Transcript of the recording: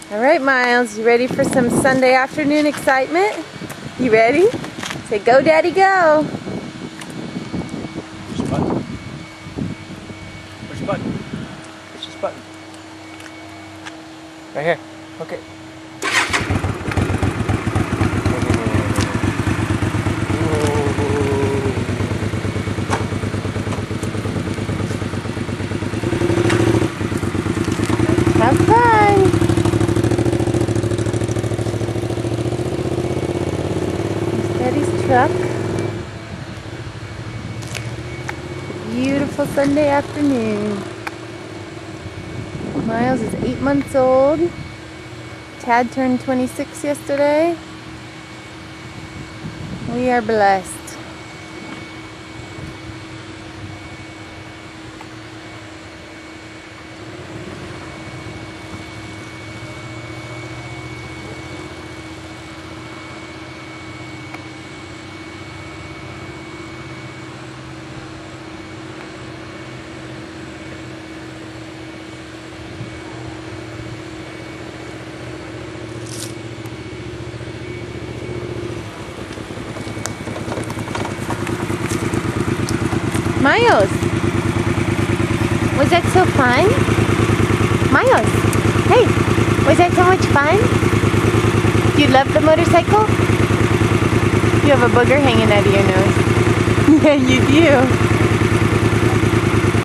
All right, Myles, you ready for some Sunday afternoon excitement? You ready? Say, go, Daddy, go. Push the button. Push the button. Push this button. Right here. Okay. Have fun. Here's Daddy's truck. Beautiful Sunday afternoon. Myles is 8 months old. Tad turned 26 yesterday. We are blessed. Myles, was that so fun? Myles, hey, was that so much fun? You love the motorcycle? You have a booger hanging out of your nose. Yeah, you do.